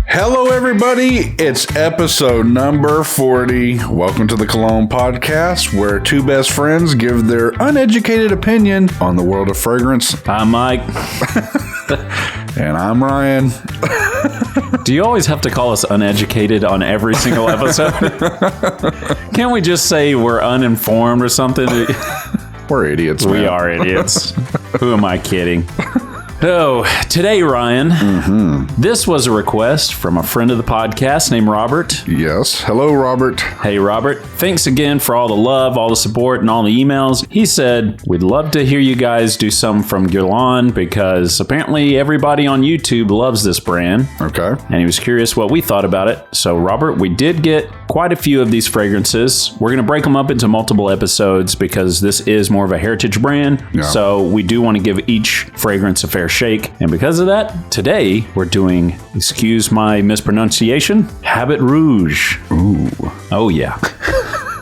Hello, everybody. It's episode number 40. Welcome to the Cologne podcast, where two best friends give their uneducated opinion on the world of fragrance. I'm Mike. And I'm Ryan. Do you always have to call us uneducated on every single episode? Can't we just say we're uninformed or something? We're idiots, man. We are idiots. Who am I kidding? So, today, Ryan, this was a request from a friend of the podcast named Robert. Yes. Hello, Robert. Hey, Robert. Thanks again for all the love, all the support, and all the emails. He said, we'd love to hear you guys do some from Guerlain because apparently everybody on YouTube loves this brand. Okay. And he was curious what we thought about it. So, Robert, we did get quite a few of these fragrances. We're going to break them up into multiple episodes because this is more of a heritage brand. Yeah. So, we do want to give each fragrance a fair shake. And because of that, today we're doing, excuse my mispronunciation, Habit Rouge. Ooh. Oh, yeah.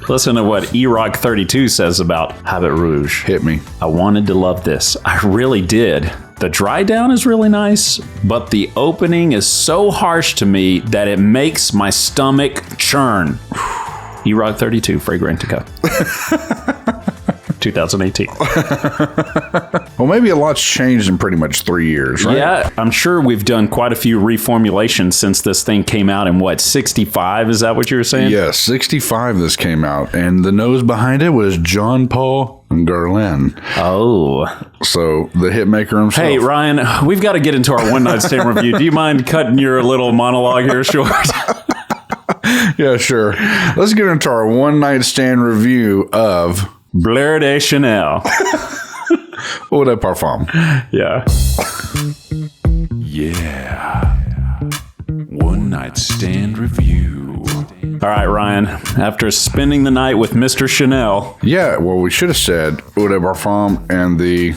Listen to what E-Rock 32 says about Habit Rouge. Hit me. I wanted to love this. I really did. The dry down is really nice, but the opening is so harsh to me that it makes my stomach churn. E-Rock 32, Fragrantica. 2018. Well, maybe a lot's changed in pretty much 3 years, right? Yeah, I'm sure we've done quite a few reformulations since this thing came out in, what, 65? Is that what you were saying? Yeah, 65 this came out. And the nose behind it was John Paul Guerlain. Oh. So, the hit maker himself. Hey, Ryan, we've got to get into our one-night stand review. Do you mind cutting your little monologue here short? Yeah, sure. Let's get into our one-night stand review of Bleu de Chanel. Eau de Parfum. Yeah. Yeah. One night stand review. All right, Ryan. After spending the night with Mr. Chanel. Yeah, well, we should have said Eau de Parfum and the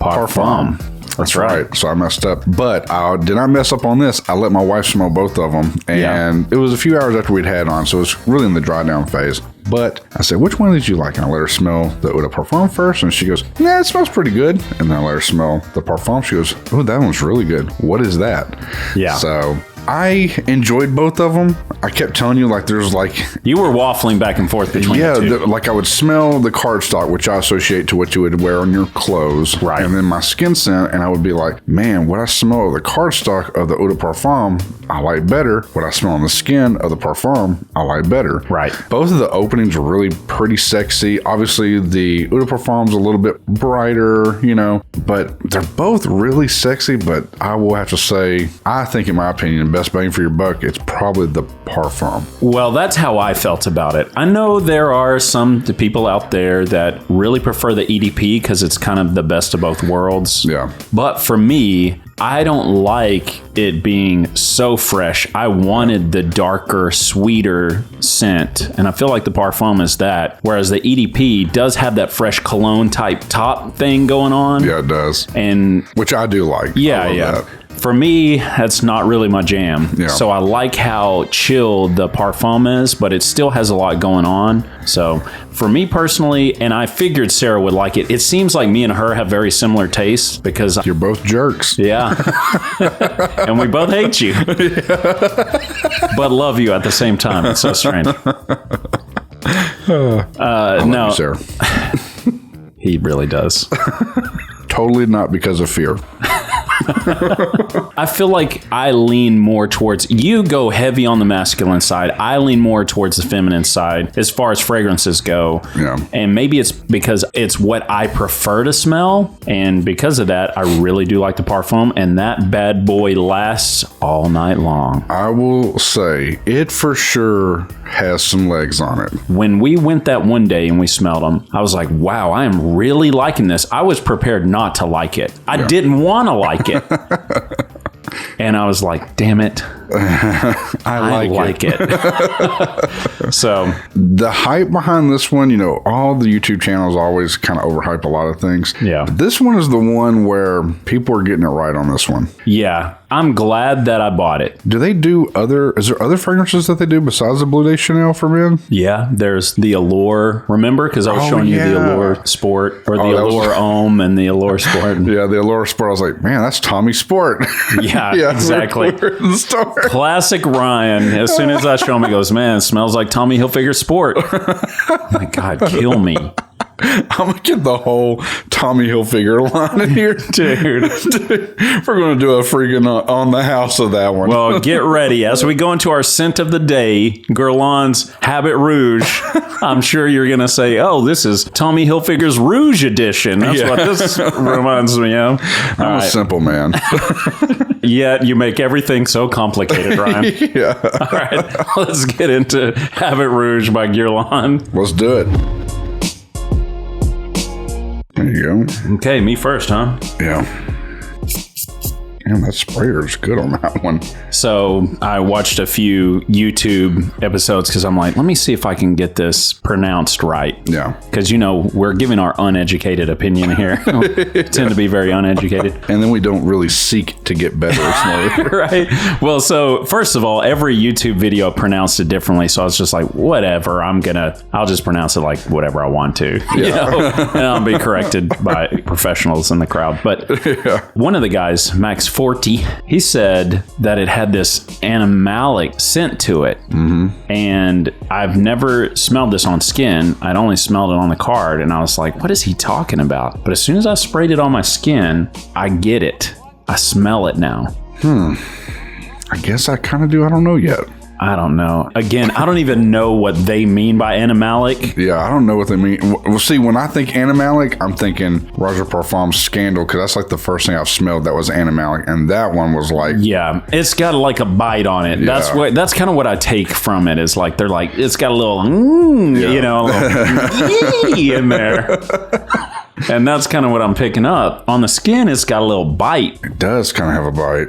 Parfum. That's right. So I messed up. But I did not mess up on this. I let my wife smell both of them. And it was a few hours after we'd had on, so it was really in the dry down phase. But I said, which one did you like? And I let her smell the Eau de Parfum first. And she goes, yeah, it smells pretty good. And then I let her smell the Parfum. She goes, oh, that one's really good. What is that? Yeah. So I enjoyed both of them. I kept telling you, like, there's like... You were waffling back and forth between the two. Like I would smell the cardstock, which I associate to what you would wear on your clothes. Right. And then my skin scent, and I would be like, man, what I smell of the cardstock of the Eau de Parfum, I like better. What I smell on the skin of the Parfum, I like better. Right. Both of the openings were really pretty sexy. Obviously, the Eau de Parfum's a little bit brighter, you know, but they're both really sexy. But I will have to say, I think, in my opinion, best bang for your buck, it's probably the Parfum. Well, that's how I felt about it. I know there are some people out there that really prefer the EDP because it's kind of the best of both worlds. Yeah. But for me, I don't like it being so fresh. I wanted the darker, sweeter scent. And I feel like the Parfum is that. Whereas the EDP does have that fresh cologne type top thing going on. Yeah, it does. And which I do like. Yeah, yeah. That. For me, that's not really my jam. Yeah. So I like how chilled the Parfum is, but it still has a lot going on. So for me personally, and I figured Sarah would like it, it seems like me and her have very similar tastes because... You're both jerks. Yeah. And we both hate you. But love you at the same time. It's so strange. No. You, Sarah. He really does. Totally not because of fear. I feel like I lean more towards, you go heavy on the masculine side. I lean more towards the feminine side as far as fragrances go. Yeah. And maybe it's because it's what I prefer to smell. And because of that, I really do like the Parfum. And that bad boy lasts all night long. I will say it for sure has some legs on it. When we went that one day and we smelled them, I was like, wow, I am really liking this. I was prepared not to like it. I didn't want to like it. And I was like, damn it. I like it. So the hype behind this one, all the YouTube channels always kind of overhype a lot of things. Yeah. But this one is the one where people are getting it right on this one. Yeah. I'm glad that I bought it. Do they do is there other fragrances that they do besides the Bleu de Chanel for men? Yeah. There's the Allure. Remember? Because I was showing you the Allure Sport or the Allure Homme and the Allure Sport. Yeah, the Allure Sport. I was like, man, that's Tommy Sport. Yeah, exactly. We're in the store. Classic Ryan. As soon as I show him, he goes, man, it smells like Tommy Hilfiger Sport. Oh my God, kill me. I'm going to get the whole Tommy Hilfiger line in here. Dude, we're going to do a freaking on the house of that one. Well, get ready. As we go into our scent of the day, Guerlain's Habit Rouge, I'm sure you're going to say, oh, this is Tommy Hilfiger's Rouge edition. That's what this reminds me of. I'm a simple man. Yet you make everything so complicated, Ryan. Yeah. All right, let's get into Habit Rouge by Guerlain. Let's do it. There you go. Okay, me first, huh? Yeah. Damn, that sprayer is good on that one. So I watched a few YouTube episodes because I'm like, let me see if I can get this pronounced right. Yeah. Because, we're giving our uneducated opinion here. We tend to be very uneducated. And then we don't really seek to get better. Right. Well, so first of all, every YouTube video pronounced it differently. So I was just like, whatever, I'll just pronounce it like whatever I want to. Yeah. And I'll be corrected by professionals in the crowd. But one of the guys, Max 40, he said that it had this animalic scent to it. Mm-hmm. And I've never smelled this on skin. I'd only smelled it on the card. And I was like, what is he talking about? But as soon as I sprayed it on my skin, I get it. I smell it now. I guess I kind of do. I don't know yet. I don't know. Again, I don't even know what they mean by animalic. Yeah, I don't know what they mean. Well, see, when I think animalic, I'm thinking Roger Parfum's Scandal, because that's like the first thing I've smelled that was animalic, and that one was like... Yeah, it's got like a bite on it. Yeah. That's kind of what I take from it, is like, they're like, it's got a little, a little in there. And that's kind of what I'm picking up. On the skin, it's got a little bite. It does kind of have a bite.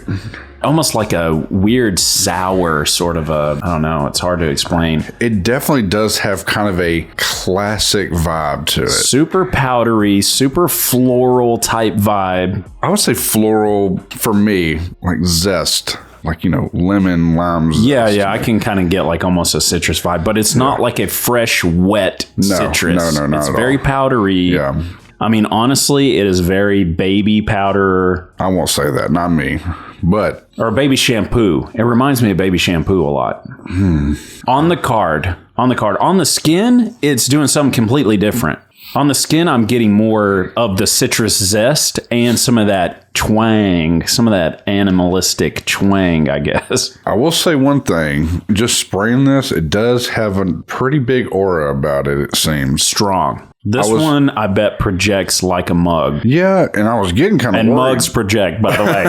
Almost like a weird sour sort of I don't know. It's hard to explain. It definitely does have kind of a classic vibe to it. Super powdery, super floral type vibe. I would say floral for me, like zest. Like, lemon, limes. Yeah, I can kind of get like almost a citrus vibe, but it's not like a fresh, wet citrus. No, it's very powdery. Yeah. I mean, honestly, it is very baby powder. I won't say that, not me, but... Or baby shampoo. It reminds me of baby shampoo a lot. On the card. On the skin, it's doing something completely different. On the skin, I'm getting more of the citrus zest and some of that twang, some of that animalistic twang, I guess. I will say one thing. Just spraying this, it does have a pretty big aura about it, it seems. Strong. This one, I bet, projects like a mug. Yeah, and I was getting kind of worried. And mugs project, by the way.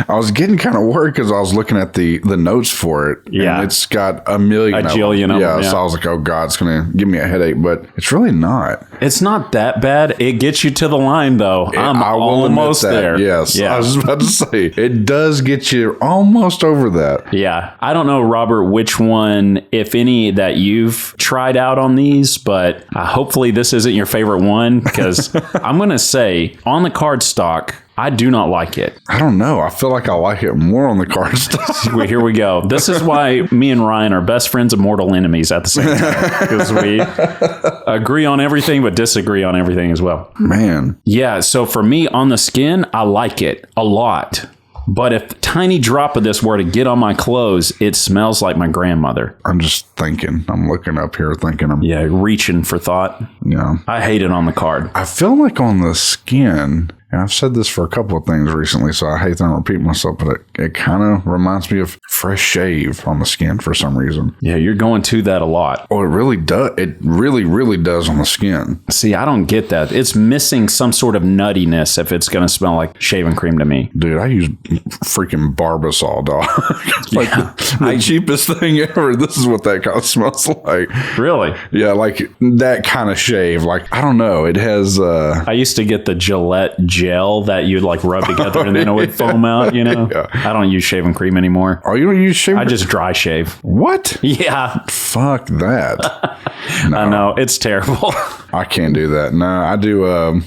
I was getting kind of worried because I was looking at the notes for it. Yeah. And it's got a million of them. Yeah, so I was like, oh, God, it's going to give me a headache. But it's really not. It's not that bad. It gets you to the line, though. I will almost there. Yes. Yeah. I was about to say, it does get you almost over that. Yeah. I don't know, Robert, which one, if any, that you've tried out on these, but hopefully this isn't your favorite one, because I'm going to say, on the cardstock, I do not like it. I don't know. I feel like I like it more on the cardstock. Here we go. This is why me and Ryan are best friends and mortal enemies at the same time. Because we agree on everything, but disagree on everything as well. Man. Yeah. So for me, on the skin, I like it a lot. But if a tiny drop of this were to get on my clothes, it smells like my grandmother. I'm just thinking. I'm looking up here thinking. Yeah, reaching for thought. Yeah. I hate it on the card. I feel like on the skin, and I've said this for a couple of things recently, so I hate to repeat myself, but it kind of reminds me of fresh shave on the skin for some reason. Yeah, you're going to that a lot. Oh, it really does. It really, really does on the skin. See, I don't get that. It's missing some sort of nuttiness if it's going to smell like shaving cream to me. Dude, I use freaking Barbasol, dog. Like the cheapest thing ever. This is what that kind of smells like. Really? Yeah, like that kind of shave. Like, I don't know. It has... I used to get the Gillette gel that you'd like rub together and then it would foam out, you know? Yeah. I don't use shaving cream anymore. Oh, you don't use shaving? I just dry shave. What? Yeah. Fuck that. No, I know. It's terrible. I can't do that. No, I do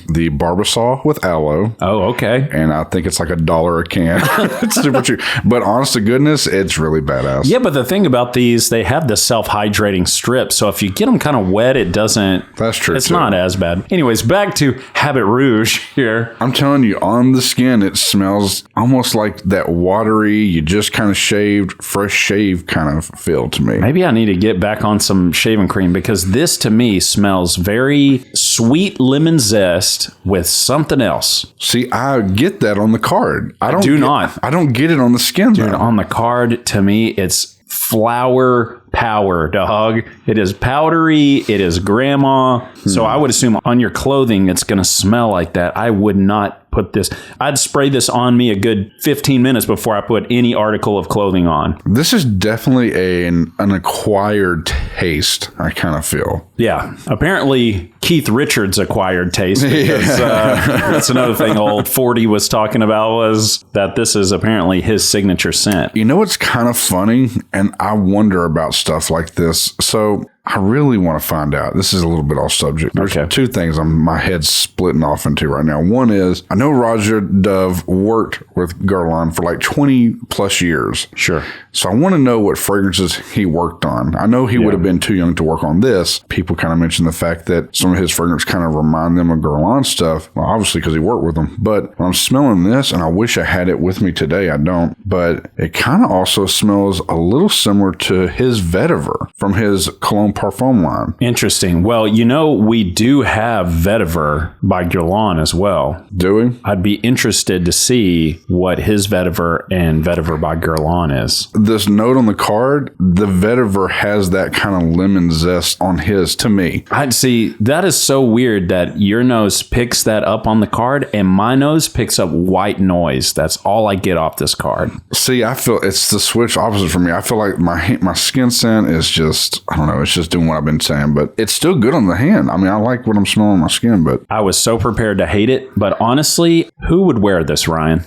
the Barbasol with aloe. Oh, okay. And I think it's like $1 a can. It's super cheap. But honest to goodness, it's really badass. Yeah, but the thing about these, they have the self-hydrating strip. So if you get them kind of wet, it doesn't... That's true, It's too. not as bad. Anyways, back to Habit Rouge here. I'm telling you, on the skin, it smells almost like that watery, you just kind of shaved, fresh shave kind of feel to me. Maybe I need to get back on some shaving cream because this to me smells very sweet lemon zest with something else. See, I get that on the card. I don't get it on the skin, Dude, though. on the card, to me, it's flower power, dog. It is powdery. It is grandma. So I would assume on your clothing, it's going to smell like that. I would not put this. I'd spray this on me a good 15 minutes before I put any article of clothing on. This is definitely an acquired taste, I kind of feel. Yeah. Apparently, Keith Richards' acquired taste. Because that's another thing old 40 was talking about, was that this is apparently his signature scent. You know what's kind of funny? And I wonder about stuff like this. So I really want to find out. This is a little bit off subject. There's Okay. two things my head's splitting off into right now. One is, I know Roger Dove worked with Guerlain for like 20 plus years. Sure. So I want to know what fragrances he worked on. I know he would have been too young to work on this. People kind of mentioned the fact that some of his fragrances kind of remind them of Guerlain stuff. Well, obviously because he worked with them. But when I'm smelling this, and I wish I had it with me today, I don't. But it kind of also smells a little similar to his vetiver from his Cologne Parfum line. Interesting. Well, you know, we do have Vetiver by Guerlain as well. Do we? I'd be interested to see what his Vetiver and Vetiver by Guerlain is. This note on the card, the vetiver has that kind of lemon zest on his, to me. I'd see, that is so weird that your nose picks that up on the card and my nose picks up white noise. That's all I get off this card. See, I feel it's the switch opposite for me. I feel like my skin scent is just, I don't know, it's just doing what I've been saying, but it's still good on the hand. I mean, I like what I'm smelling on my skin, but I was so prepared to hate it, but honestly, who would wear this, Ryan?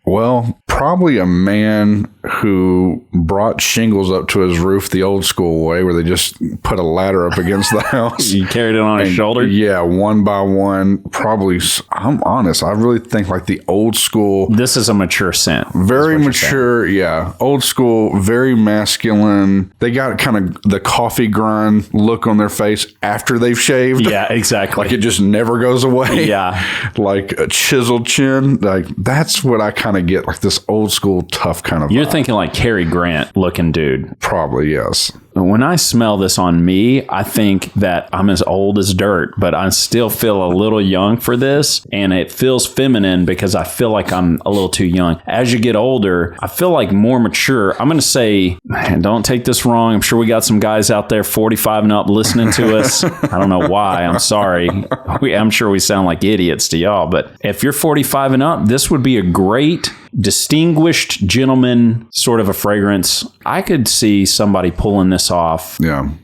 well, probably a man who brought shingles up to his roof the old school way, where they just put a ladder up against the house. You carried it on his shoulder? Yeah, one by one. Probably, I'm honest, I really think like the old school. This is a mature scent. Very mature, yeah. Old school, very masculine. They got kind of the coffee grind look on their face after they've shaved. Yeah, exactly. Like it just never goes away. Yeah. Like a chiseled chin. Like that's what I kind of get. Like this old school tough kind of You're vibe. thinking like Cary Grant looking dude. Probably, yes. When I smell this on me, I think that I'm as old as dirt, but I still feel a little young for this. And it feels feminine because I feel like I'm a little too young. As you get older, I feel like more mature. I'm going to say, and don't take this wrong, I'm sure we got some guys out there 45 and up listening to us. I don't know why. I'm sorry. I'm sure we sound like idiots to y'all. But if you're 45 and up, this would be a great distinguished gentleman sort of a fragrance. I could see somebody pulling this off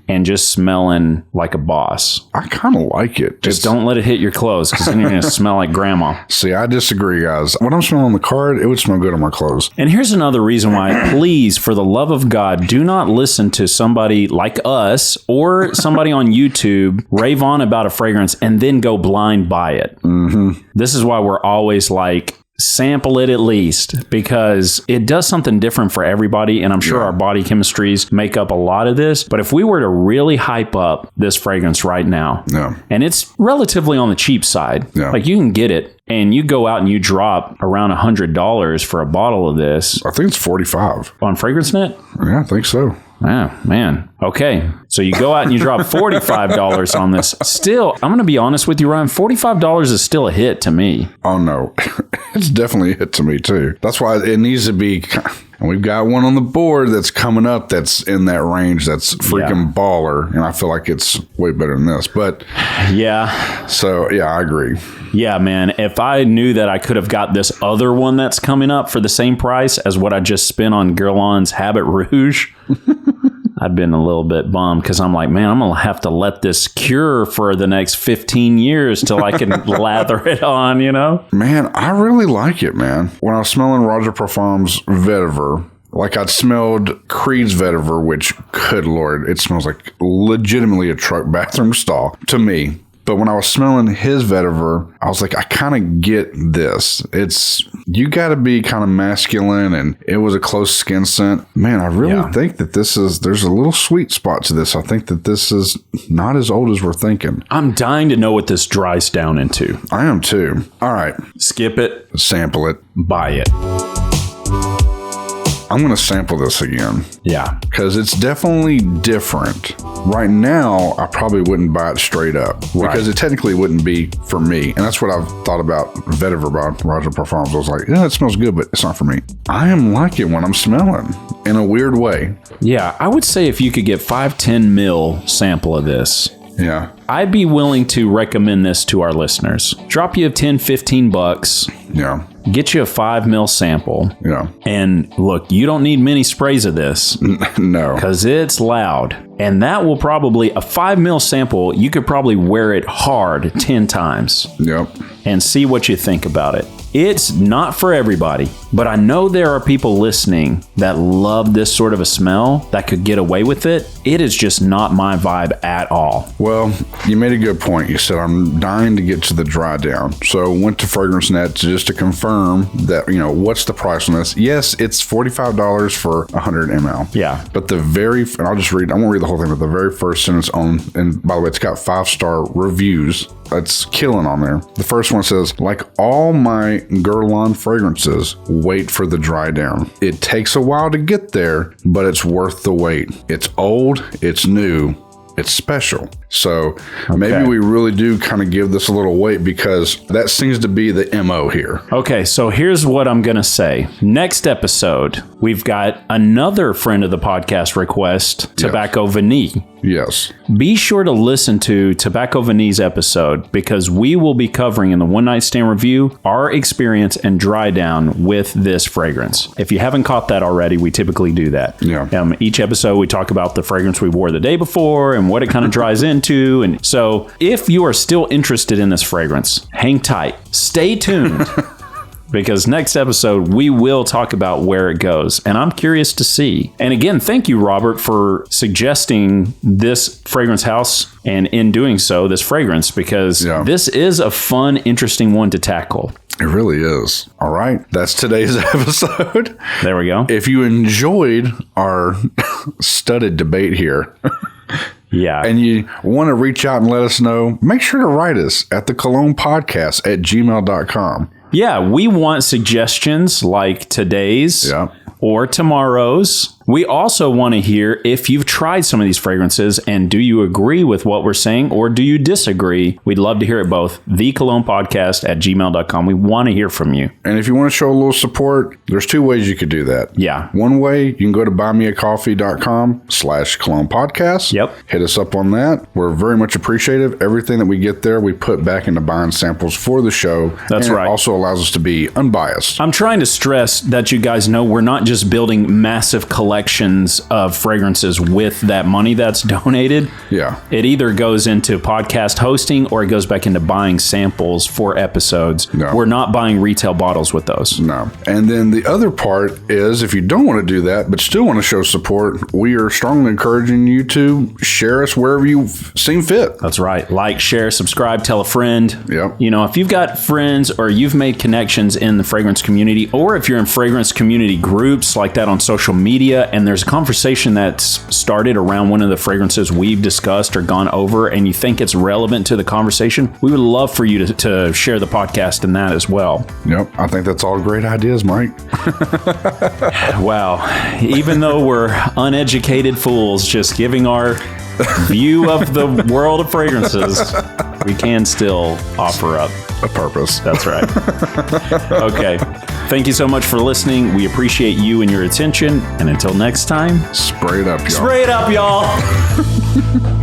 and just smelling like a boss. I kind of like it. Just don't let it hit your clothes because then you're going to smell like grandma. See, I disagree, guys. When I'm smelling on the card, it would smell good on my clothes. And here's another reason why, please, for the love of God, do not listen to somebody like us or somebody on YouTube rave on about a fragrance and then go blind buy it. Mm-hmm. This is why we're always like, sample it at least, because it does something different for everybody, and I'm sure our body chemistries make up a lot of this. But if we were to really hype up this fragrance right now, and it's relatively on the cheap side, like you can get it and you go out and you drop around $100 for a bottle of this. I think it's 45 on FragranceNet. Yeah, I think so. Oh, man. Okay. So you go out and you drop $45 on this. Still, I'm going to be honest with you, Ryan, $45 is still a hit to me. Oh, no. It's definitely a hit to me, too. That's why it needs to be... And we've got one on the board that's coming up that's in that range. That's freaking baller. And I feel like it's way better than this. But... Yeah. So, yeah, I agree. Yeah, man. If I knew that I could have got this other one that's coming up for the same price as what I just spent on Guerlain's Habit Rouge... I'd been a little bit bummed because I'm like, man, I'm going to have to let this cure for the next 15 years till I can lather it on, you know? Man, I really like it, man. When I was smelling Roger Parfum's vetiver, like I'd smelled Creed's vetiver, which, good Lord, it smells like legitimately a truck bathroom stall to me. But when I was smelling his vetiver, I was like, I kind of get this. You got to be kind of masculine, and it was a close skin scent. Man, I really think that there's a little sweet spot to this. I think that this is not as old as we're thinking. I'm dying to know what this dries down into. I am too. All right. Skip it. Sample it. Buy it. I'm going to sample this again. Yeah. Because it's definitely different. Right now, I probably wouldn't buy it straight up. Right. Because it technically wouldn't be for me. And that's what I've thought about Vetiver by Roger Parfums. I was like, yeah, it smells good, but it's not for me. I am liking what I'm smelling in a weird way. Yeah, I would say if you could get 5-10 mil sample of this. Yeah. I'd be willing to recommend this to our listeners. Drop you $10-15. Yeah. Get you a 5 mil sample. Yeah. And look, you don't need many sprays of this. No. Because it's loud. And that will probably, a 5 mil sample, you could probably wear it hard 10 times. Yep. And see what you think about it. It's not for everybody, but I know there are people listening that love this sort of a smell that could get away with it. It is just not my vibe at all. Well, you made a good point. You said, I'm dying to get to the dry down. So went to FragranceNet just to confirm that, what's the price on this? Yes, it's $45 for 100 ml. Yeah. But and I'll just read, I won't read the whole thing, but the very first sentence and by the way, it's got 5-star reviews. That's killing on there. The first one says, like all my Guerlain fragrances, wait for the dry down. It takes a while to get there, but it's worth the wait. It's old, it's new, it's special. So maybe we really do kind of give this a little weight because that seems to be the MO here. Okay, so here's what I'm going to say. Next episode, we've got another friend of the podcast request, Tobacco Vanille. Yes. Be sure to listen to Tobacco Vanille's episode because we will be covering in the One Night Stand review our experience and dry down with this fragrance. If you haven't caught that already, we typically do that. Yeah. Each episode, we talk about the fragrance we wore the day before and what it kind of dries into. And so if you are still interested in this fragrance, hang tight. Stay tuned. Because next episode, we will talk about where it goes. And I'm curious to see. And again, thank you, Robert, for suggesting this fragrance house. And in doing so, this fragrance, because this is a fun, interesting one to tackle. It really is. All right. That's today's episode. There we go. If you enjoyed our studded debate here, and you want to reach out and let us know, make sure to write us at the Cologne Podcast at gmail.com. Yeah, we want suggestions like today's or tomorrow's. We also want to hear if you've tried some of these fragrances and do you agree with what we're saying or do you disagree? We'd love to hear it both. The Cologne Podcast at gmail.com. We want to hear from you. And if you want to show a little support, there's 2 ways you could do that. Yeah. One way, you can go to buymeacoffee.com/Cologne Podcast. Yep. Hit us up on that. We're very much appreciative. Everything that we get there, we put back into buying samples for the show. That's right. It also allows us to be unbiased. I'm trying to stress that you guys know we're not just building massive collections of fragrances with that money that's donated. Yeah. It either goes into podcast hosting or it goes back into buying samples for episodes. No. We're not buying retail bottles with those. No. And then the other part is if you don't want to do that, but still want to show support, we are strongly encouraging you to share us wherever you seem fit. That's right. Like, share, subscribe, tell a friend. Yep. If you've got friends or you've made connections in the fragrance community, or if you're in fragrance community groups like that on social media, and there's a conversation that's started around one of the fragrances we've discussed or gone over, and you think it's relevant to the conversation, we would love for you to share the podcast in that as well. Yep. I think that's all great ideas, Mike. Wow. Even though we're uneducated fools just giving our view of the world of fragrances, we can still offer up a purpose. That's right. Okay. Thank you so much for listening. We appreciate you and your attention. And until next time, spray it up, y'all. Spray it up, y'all.